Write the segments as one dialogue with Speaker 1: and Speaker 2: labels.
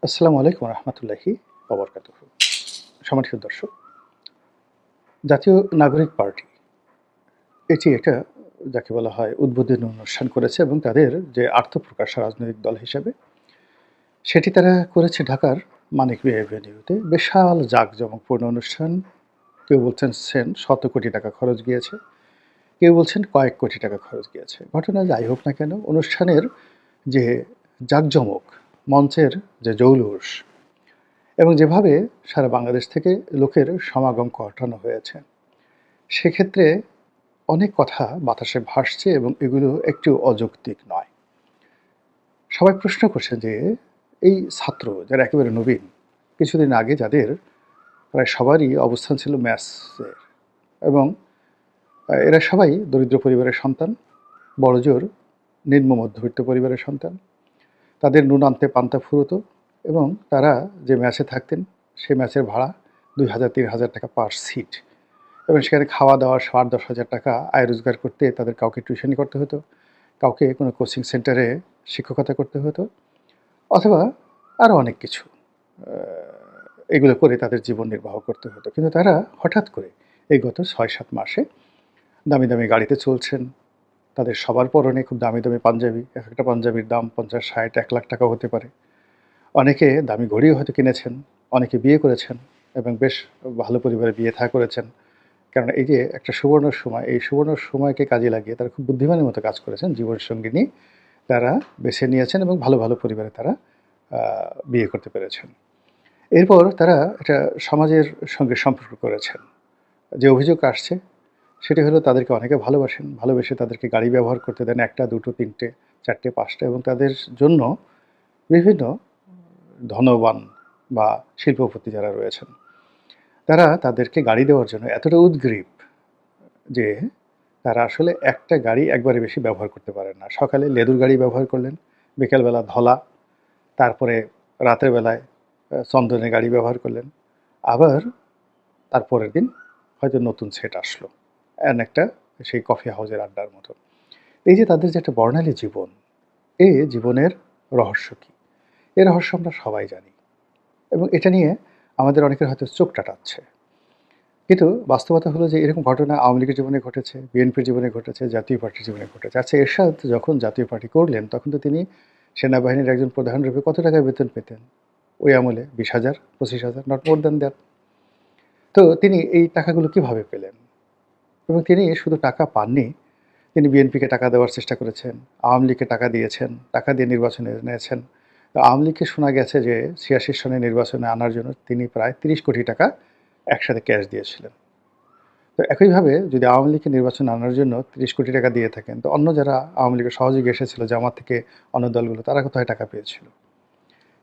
Speaker 1: আসসালামু আলাইকুম রহমতুল্লাহি ওবরকাতুহু। সম্মানিত দর্শক, জাতীয় নাগরিক পার্টি এটি একটা যাকে বলা হয় উদ্বোধনী অনুষ্ঠান করেছে এবং তাদের যে আত্মপ্রকাশ রাজনৈতিক দল হিসেবে সেটি তারা করেছে ঢাকার মানিক মিয়া এভিনিউতে। বিশাল জাঁকজমকপূর্ণ অনুষ্ঠান। কেউ বলছেন শত কোটি টাকা খরচ গিয়েছে, কেউ বলছেন কয়েক কোটি টাকা খরচ গিয়েছে। ঘটনা যাই হোক না কেন, অনুষ্ঠানের যে জাঁকজমক, মঞ্চের যে জৌলুস এবং যেভাবে সারা বাংলাদেশ থেকে লোকের সমাগম ঘটানো হয়েছে, সেক্ষেত্রে অনেক কথা বাতাসে ভাসছে এবং এগুলো একটু অযৌক্তিক নয়। সবাই প্রশ্ন করছে যে এই ছাত্র যারা একেবারে নবীন, কিছুদিন আগে যাদের প্রায় সবারই অবস্থান ছিল ম্যাথসের, এবং এরা সবাই দরিদ্র পরিবারের সন্তান, বড়জোর নিম্ন মধ্যবিত্ত পরিবারের সন্তান। তাদের নুন আনতে পান্তা ফুরোতো এবং তারা যে ম্যাচে থাকতেন সেই ম্যাচের ভাড়া ২,০০০-৩,০০০ টাকা পার সিট, এবং সেখানে খাওয়া দাওয়া ৮,০০০-১০,০০০ টাকা আয় রোজগার করতে তাদের কাউকে টিউশনি করতে হতো, কাউকে কোনো কোচিং সেন্টারে শিক্ষকতা করতে হতো, অথবা আরও অনেক কিছু এগুলো করে তাদের জীবন নির্বাহ করতে হতো। কিন্তু তারা হঠাৎ করে এই গত ৬-৭ মাসে দামি দামি গাড়িতে চলছেন। তাদের সবার পরনে খুব দামি দামি পাঞ্জাবি, এক একটা পাঞ্জাবির দাম ৫০, ৬০, ১,০০,০০০ টাকাও হতে পারে। অনেকে দামি ঘড়িও হয়তো কিনেছেন, অনেকে বিয়ে করেছেন এবং বেশ ভালো পরিবারে বিয়ে থা করেছেন। কারণ এই যে একটা সুবর্ণ সময়, এই সুবর্ণ সময়কে কাজে লাগিয়ে তারা খুব বুদ্ধিমানের মতো কাজ করেছেন। জীবনসঙ্গিনী তারা বেছে নিয়েছেন এবং ভালো ভালো পরিবারে তারা বিয়ে করতে পেরেছেন। এরপর তারা একটা সমাজের সঙ্গে সম্পর্ক করেছেন। যে অভিযোগ আসছে সেটি হলো তাদেরকে অনেকে ভালোবাসেন, ভালোবেসে তাদেরকে গাড়ি ব্যবহার করতে দেন ১টা, ২টো, ৩টে, ৪টে, ৫টা, এবং তাদের জন্য বিভিন্ন ধনবান বা শিল্পপতি যারা রয়েছেন তারা তাদেরকে গাড়ি দেওয়ার জন্য এতটা উদগ্রীব যে তারা আসলে একটা গাড়ি একবারে বেশি ব্যবহার করতে পারেন না। সকালে লেদুর গাড়ি ব্যবহার করলেন, বিকেলবেলা ধলা, তারপরে রাতের বেলায় চন্দনের গাড়ি ব্যবহার করলেন, আবার তারপরের দিন হয়তো নতুন সেট আসলো, একটা সেই কফি হাউসের আড্ডার মতো। এই যে তাদের যে একটা বর্ণালী জীবন, এই জীবনের রহস্য কী? এই রহস্য আমরা সবাই জানি এবং এটা নিয়ে আমাদের অনেকের হয়তো চোখ টাটাচ্ছে। কিন্তু বাস্তবতা হলো যে এরকম ঘটনা আওয়ামী লীগের জীবনে ঘটেছে, বিএনপির জীবনে ঘটেছে, জাতীয় পার্টির জীবনে ঘটেছে। আচ্ছা, এরশাদ যখন জাতীয় পার্টি করলেন তখন তো তিনি সেনাবাহিনীর একজন প্রধানরূপে কত টাকা বেতন পেতেন? ওই আমলে ২০,০০০, ২৫,০০০, নট মোর দ্যান দ্যাট। তো তিনি এই টাকাগুলো কিভাবে পেলেন? এবং তিনি শুধু টাকা পাননি, তিনি বিএনপিকে টাকা দেওয়ার চেষ্টা করেছেন, আওয়ামী লীগকে টাকা দিয়েছেন, টাকা দিয়ে নির্বাচনে এনেছেন। তো আওয়ামী লীগকে শোনা গেছে যে ৮৬ সনে নির্বাচনে আনার জন্য তিনি প্রায় ৩০ কোটি টাকা একসাথে ক্যাশ দিয়েছিলেন। তো একইভাবে যদি আওয়ামী লীগকে নির্বাচনে আনার জন্য ৩০ কোটি টাকা দিয়ে থাকেন, তো অন্য যারা আওয়ামী লীগের সহযোগী এসেছিল জামাত থেকে, অন্য দলগুলো, তারা কোথায় টাকা পেয়েছিল?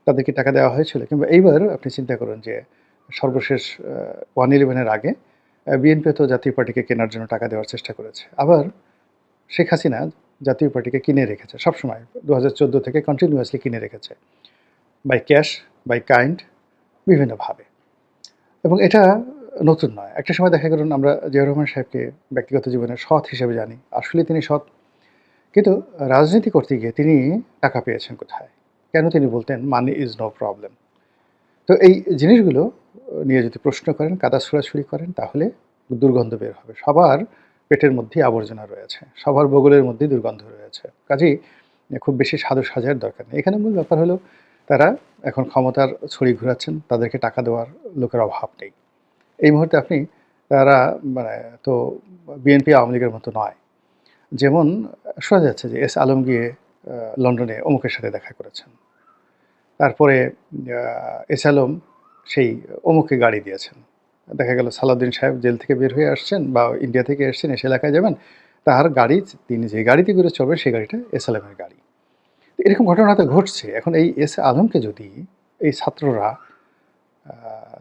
Speaker 1: তাদেরকে টাকা দেওয়া হয়েছিল? কিংবা এইবার আপনি চিন্তা করুন যে সর্বশেষ 1/11 এর আগে বিএনপি তো জাতীয় পার্টিকে কেনার জন্য টাকা দেওয়ার চেষ্টা করেছে। আবার শেখ হাসিনা জাতীয় পার্টিকে কিনে রেখেছে সবসময়, ২০১৪ থেকে কন্টিনিউয়াসলি কিনে রেখেছে, বাই ক্যাশ, বাই কাইন্ড, বিভিন্নভাবে। এবং এটা নতুন নয়। একটা সময় দেখা গেল আমরা জিয়াউর রহমান সাহেবকে ব্যক্তিগত জীবনে সৎ হিসেবে জানি। আসলেই তিনি সৎ। কিন্তু রাজনীতি করতে গিয়ে তিনি টাকা পেয়েছেন কোথায়? কেন তিনি বলতেন মানি ইজ নো প্রবলেম? তো এই জিনিসগুলো নিয়ে যদি প্রশ্ন করেন, কাদা ছোড়াছুড়ি করেন, তাহলে দুর্গন্ধ বের হবে। সবার পেটের মধ্যেই আবর্জনা রয়েছে, সবার বগলের মধ্যেই দুর্গন্ধ রয়েছে। কাজেই খুব বেশি সাধু সাজার দরকার নেই। এখানে মূল ব্যাপার হলো তারা এখন ক্ষমতার ছড়ি ঘোরাচ্ছেন, তাদেরকে টাকা দেওয়ার লোকের অভাব নেই। এই মুহূর্তে আপনি তারা মানে তো বিএনপি আওয়ামী লীগের মতো নয়। যেমন শোনা যাচ্ছে যে এস আলম গিয়ে লন্ডনে অমুকের সাথে দেখা করেছেন। তারপরে এস আলম সেই অমুককে গাড়ি দিয়েছেন। দেখা গেল সালাউদ্দিন সাহেব জেল থেকে বের হয়ে আসছেন বা ইন্ডিয়া থেকে এসছেন, এসে এলাকায় যাবেন, তার গাড়ি, তিনি যে গাড়িতে করে চলবেন সেই গাড়িটা এস আলমের গাড়ি। এরকম ঘটনা তো ঘটছে। এখন এই এস আলমকে যদি এই ছাত্ররা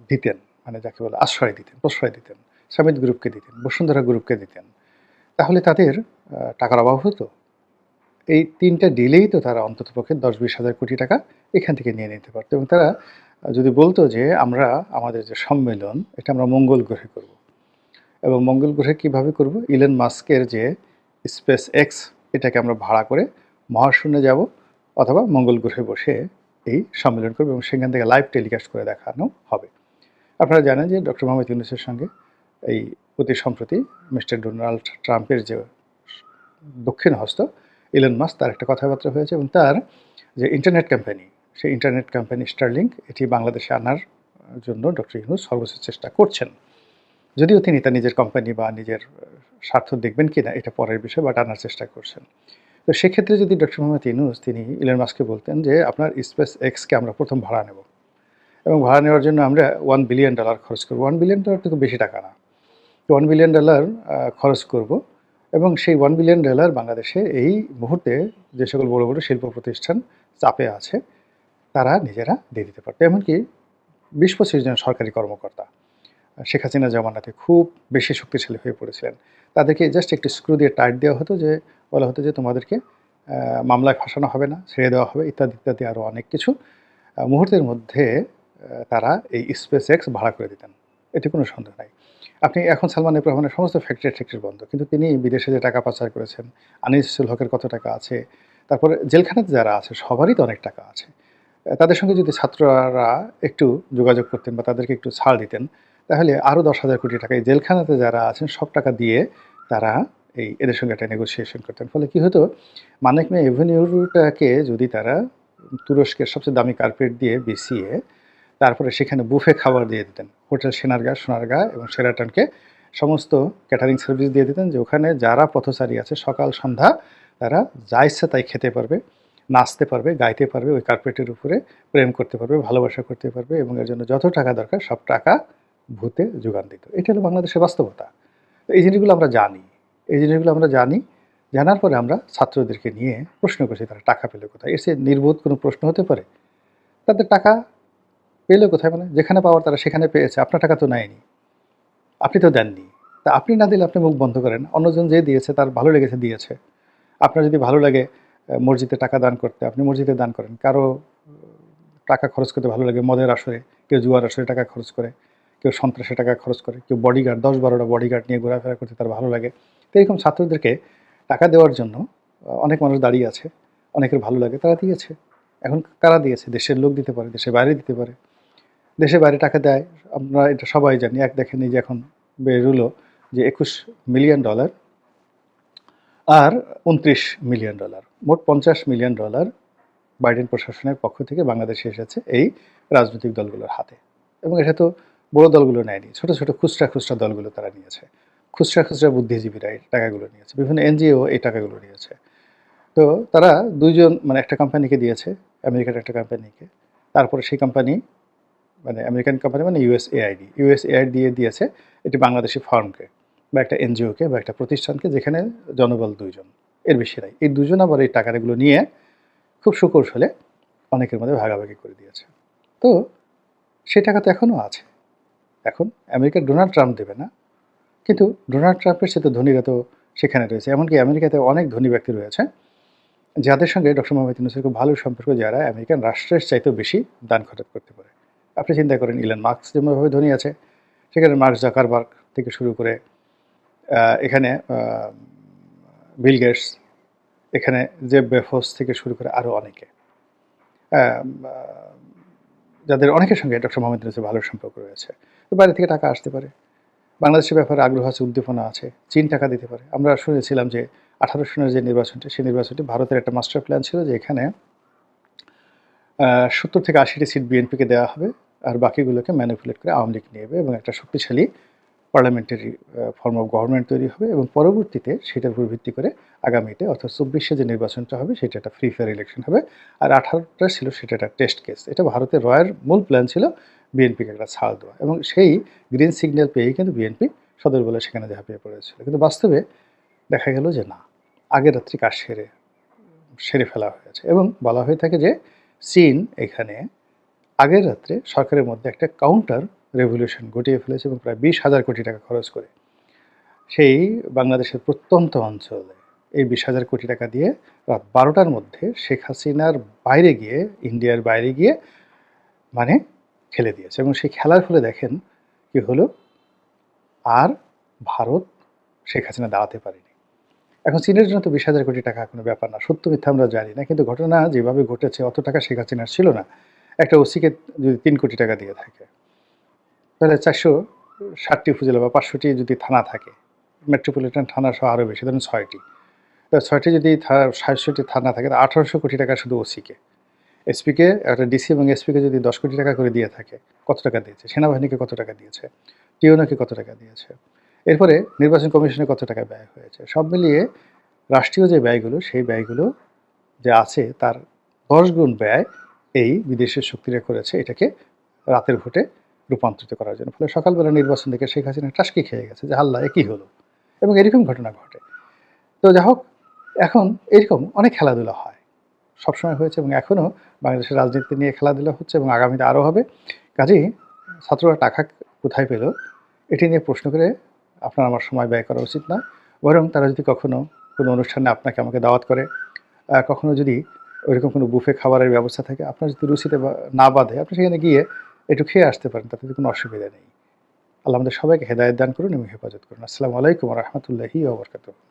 Speaker 1: দিতেন, মানে যাকে বলে আশ্রয় দিতেন, প্রশ্রয় দিতেন, সামিদ গ্রুপকে দিতেন, বসুন্ধরা গ্রুপকে দিতেন, তাহলে তাদের টাকার অভাব হতো? এই ৩টা ডিলেই তো তারা অন্ততপক্ষে ১০-২০ হাজার কোটি টাকা এখান থেকে নিয়ে নিতে পারত। এবং তারা যদি বলতো যে আমরা আমাদের যে সম্মেলন এটা আমরা মঙ্গল গ্রহে করব, এবং মঙ্গল গ্রহে কীভাবে করব? ইলন মাস্কের যে স্পেস এক্স, এটাকে আমরা ভাড়া করে মহাশূন্যে যাব, অথবা মঙ্গল গ্রহে বসে এই সম্মেলন করবে এবং সেখান থেকে লাইভ টেলিকাস্ট করে দেখানো হবে। আপনারা জানেন যে ডক্টর মোহাম্মদ ইউনূসের সঙ্গে এই অতি সম্প্রতি মিস্টার ডোনাল্ড ট্রাম্পের যে দক্ষিণ হস্ত ইলন মাস্ক, তার একটা কথাবার্তা হয়েছে এবং তার যে ইন্টারনেট কোম্পানি, সেই ইন্টারনেট কোম্পানি স্টারলিংক, এটি বাংলাদেশে আনার জন্য ডক্টর ইউনূস সর্বোচ্চ চেষ্টা করছেন। যদিও তিনি তার নিজের কোম্পানি বা নিজের স্বার্থ দেখবেন কিনা এটা পরের বিষয়, বাট আনার চেষ্টা করছেন। তো সেক্ষেত্রে যদি ডক্টর মোহাম্মদ ইউনূস তিনি ইলন মাস্ককে বলতেন যে আপনার স্পেস এক্সকে আমরা প্রথম ভাড়া নেব এবং ভাড়া নেওয়ার জন্য আমরা $1 বিলিয়ন খরচ করব। $1 বিলিয়ন তো খুব বেশি টাকা না। $1 বিলিয়ন খরচ করব এবং সেই $1 বিলিয়ন বাংলাদেশে এই মুহূর্তে যে সকল বড় বড় শিল্প প্রতিষ্ঠান চাপে আছে তারা নিজেরা দিয়ে দিতে পারত। এমনকি 20-25 জন সরকারি কর্মকর্তা শেখ হাসিনা জামানাতে খুব বেশি শক্তিশালী হয়ে পড়েছিলেন, তাদেরকে জাস্ট একটু স্ক্রু দিয়ে টাইট দেওয়া হতো, যে বলা হতো যে তোমাদেরকে মামলায় ফাঁসানো হবে না, ছেড়ে দেওয়া হবে, ইত্যাদি ইত্যাদি আরও অনেক কিছু। মুহূর্তের মধ্যে তারা এই স্পেস এক্স ভাড়া করে দিতেন, এতে কোনো সন্দেহ নাই। আপনি এখন সালমান এফ রহমানের সমস্ত ফ্যাক্টরি বন্ধ, কিন্তু তিনি বিদেশে যে টাকা পাচার করেছেন, আনিসুল হকের কত টাকা আছে, তারপরে জেলখানাতে যারা আছে সবারই তো অনেক টাকা আছে। তাদের সঙ্গে যদি ছাত্ররা একটু যোগাযোগ করতেন বা তাদেরকে একটু ছাড় দিতেন, তাহলে আরও 10,000 কোটি টাকা এই জেলখানাতে যারা আছেন সব টাকা দিয়ে তারা এদের সঙ্গে একটা নেগোসিয়েশন করতেন। ফলে কী হতো, মানিক মিয়া এভিনিউটাকে যদি তারা তুরস্কের সবচেয়ে দামি কার্পেট দিয়ে বিছিয়ে তারপরে সেখানে বুফে খাবার দিয়ে দিতেন, হোটেল সোনারগাঁ এবং শেরাটনকে সমস্ত ক্যাটারিং সার্ভিস দিয়ে দিতেন, যে ওখানে যারা পথচারী আছে সকাল সন্ধ্যা তারা যা ইচ্ছা তাই খেতে পারবে, নাচতে পারবে, গাইতে পারবে, ওই কার্পেটের উপরে প্রেম করতে পারবে, ভালোবাসা করতে পারবে এবং এর জন্য যত টাকা দরকার সব টাকা ভূতে যোগান দিত। এটা হলো বাংলাদেশের বাস্তবতা। এই জিনিসগুলো আমরা জানি, জানার পরে আমরা ছাত্রদেরকে নিয়ে প্রশ্ন করছি তারা টাকা পেলে কোথায়। এর চেয়ে নির্বোধ কোনো প্রশ্ন হতে পারে? তাদের টাকা পেলে কোথায়, মানে যেখানে পাওয়ার তারা সেখানে পেয়েছে, আপনার টাকা তো নেয়নি, আপনি তো দেননি। তা আপনি না দিলে আপনি মুখ বন্ধ করেন, অন্যজন যে দিয়েছে তার ভালো লেগেছে দিয়েছে। আপনার যদি ভালো লাগে মসজিদে টাকা দান করতে, আপনি মসজিদে দান করেন। কারো টাকা খরচ করতে ভালো লাগে মদের আসরে, কেউ জুয়ার আসরে টাকা খরচ করে, কেউ সন্ত্রাসে টাকা খরচ করে, কেউ বডিগার্ড 10-12টা বডিগার্ড নিয়ে ঘোরাফেরা করতে তার ভালো লাগে। তো এরকম ছাত্রদেরকে টাকা দেওয়ার জন্য অনেক মানুষ দাঁড়িয়ে আছে, অনেকের ভালো লাগে, তারা দিয়েছে। এখন কারা দিয়েছে? দেশের লোক দিতে পারে, দেশের বাইরে দিতে পারে। দেশের বাইরে টাকা দেয়, আমরা এটা সবাই জানি। দেখেন এই যে এখন বেরোলো যে $21 মিলিয়ন আর $29 মিলিয়ন, মোট $50 মিলিয়ন বাইডেন প্রশাসনের পক্ষ থেকে বাংলাদেশে এসেছে এই রাজনৈতিক দলগুলোর হাতে। এবং এটা তো বড় দলগুলো নেয়নি, ছোট ছোট খুচরা দলগুলো তারা নিয়েছে, খুচরা বুদ্ধিজীবীরা এই টাকাগুলো নিয়েছে, বিভিন্ন এনজিও এই টাকাগুলো নিয়েছে। তো তারা দুইজন, মানে একটা কোম্পানিকে দিয়েছে, আমেরিকার একটা কোম্পানিকে, তারপরে সেই কোম্পানি, মানে আমেরিকান কোম্পানি মানে ইউএসএআইডি দিয়ে দিয়েছে এটি বাংলাদেশি ফার্মকে বা একটা এনজিওকে বা একটা প্রতিষ্ঠানকে, যেখানে জনবল 2 জন, এর বেশি নাই। এই 2জন আবার এই টাকাগুলো নিয়ে খুব সুকৌশলে অনেকের মধ্যে ভাগাভাগি করে দিয়েছে। তো সেই টাকা তো এখনও আছে। এখন আমেরিকার ডোনাল্ড ট্রাম্প দেবে না, কিন্তু ডোনাল্ড ট্রাম্পের সাথে ধনীরা তো সেখানে রয়েছে। এমনকি আমেরিকাতে অনেক ধনী ব্যক্তি রয়েছে যাদের সঙ্গে ডক্টর মোহাম্মদ ইউনূসের খুব ভালো সম্পর্ক, যারা আমেরিকান রাষ্ট্রের চাইতেও বেশি দান খরচ করতে পারে। আপনি চিন্তা করেন, ইলন মাস্ক যেভাবে ধনী আছে, সেখানে মার্ক জাকারবার্গ থেকে শুরু করে এখানে বিল গেটস, এখানে জেফ বেজোস থেকে শুরু করে আরও অনেকে, যাদের অনেকের সঙ্গে ডক্টর মোহাম্মদ ইউনূসের ভালো সম্পর্ক রয়েছে। তো বাইরে থেকে টাকা আসতে পারে, বাংলাদেশের ব্যাপারে আগ্রহ আছে, উদ্দীপনা আছে, চীন টাকা দিতে পারে। আমরা শুনেছিলাম যে 18 সনের যে নির্বাচনটি, সেই নির্বাচনটি ভারতের একটা মাস্টার প্ল্যান ছিল, যে এখানে 70 থেকে 80টি সিট বিএনপিকে দেওয়া হবে আর বাকিগুলোকে ম্যানিপুলেট করে আওয়ামী লীগ নেবে এবং একটা শক্তিশালী পার্লামেন্টারি ফর্ম অফ গভর্নমেন্ট তৈরি হবে এবং পরবর্তীতে সেটার উপর ভিত্তি করে আগামীতে অর্থাৎ 24-এ যে নির্বাচনটা হবে সেটা একটা ফ্রি ফেয়ার ইলেকশন হবে। আর 18টা ছিল সেটা একটা টেস্ট কেস। এটা ভারতের রয়ের মূল প্ল্যান ছিল বিএনপিকে একটা ছাড় দেওয়া, এবং সেই গ্রিন সিগন্যাল পেয়েই কিন্তু বিএনপি সদরবলে সেখানে ঝাঁপিয়ে পড়েছিল। কিন্তু বাস্তবে দেখা গেল যে না, আগের রাত্রি কাজ সেরে ফেলা হয়েছে এবং বলা হয়ে থাকে যে চীন এখানে আগের রাত্রে সরকারের মধ্যে একটা কাউন্টার রেভলিউশন ঘটিয়ে ফেলেছে এবং প্রায় 20,000 কোটি টাকা খরচ করে সেই বাংলাদেশের প্রত্যন্ত অঞ্চলে এই 20,000 কোটি টাকা দিয়ে রাত 12টার মধ্যে শেখ হাসিনার বাইরে গিয়ে, ইন্ডিয়ার বাইরে গিয়ে মানে খেলে দিয়েছে। এবং সেই খেলার ফলে দেখেন কি হলো, আর ভারত শেখ হাসিনা দাঁড়াতে পারেনি। এখন চীনের জন্য তো 20,000 কোটি টাকা কোনো ব্যাপার না। সত্য মিথ্যা আমরা জানি না। কিন্তু ঘটনা যেভাবে ঘটেছে অত টাকা শেখ হাসিনার ছিল না। একটা ওসিকে যদি ৩ কোটি টাকা দিয়ে থাকে, তাহলে ৪৬০টি উপজেলা বা ৫০০টি যদি থানা থাকে, মেট্রোপলিটন থানা সহ আরও বেশি, ধরুন ৬টি। তো ৬টি যদি ৬০০টি থানা থাকে, তো ১৮০০ কোটি টাকা শুধু ওসিকে। এসপিকে, একটা ডিসি এবং এসপিকে যদি ১০ কোটি টাকা করে দিয়ে থাকে, কত টাকা দিয়েছে? সেনাবাহিনীকে কত টাকা দিয়েছে? টিওনাকে কত টাকা দিয়েছে? এরপরে নির্বাচন কমিশনে কত টাকা ব্যয় হয়েছে? সব মিলিয়ে রাষ্ট্রীয় যে ব্যয়গুলো, সেই ব্যয়গুলো যে আছে তার ১০ গুণ ব্যয় এই বিদেশের শক্তিরা করেছে এটাকে রাতের ভোটে রূপান্তরিত করার জন্য। ফলে সকালবেলা নির্বাচন দেখে শেখ হাসিনা টাসকি খেয়ে গেছে যে, আল্লাহ! এ কি হলো? এবং এরকম ঘটনা ঘটে। তো যা হোক, এখন এরকম অনেক খেলাধুলা হয়। সবসময় হয়েছে এবং এখনও বাংলাদেশের রাজনীতি নিয়ে খেলাধুলা হচ্ছে এবং আগামীতে আরও হবে। কাজেই ছাত্ররা টাকা কোথায় পেল, এটি নিয়ে প্রশ্ন করে আপনার আমার সময় ব্যয় করা উচিত না। বরং তারা যদি কখনো কোনো অনুষ্ঠানে আপনাকে আমাকে দাওয়াত করে, কখনো যদি ওইরকম কোনো বুফে খাবারের ব্যবস্থা থাকে, আপনার যদি রুচিতে না বাধে, আপনি সেখানে গিয়ে একটু খেয়ে আসতে পারেন, তাতে কোনো অসুবিধা নেই। আল্লাহ আমাদের সবাইকে হেদায়েত দান করুন এবং হেফাজত করুন। আসসালামু আলাইকুম ওয়া রাহমাতুল্লাহি ওয়া বারাকাতুহু।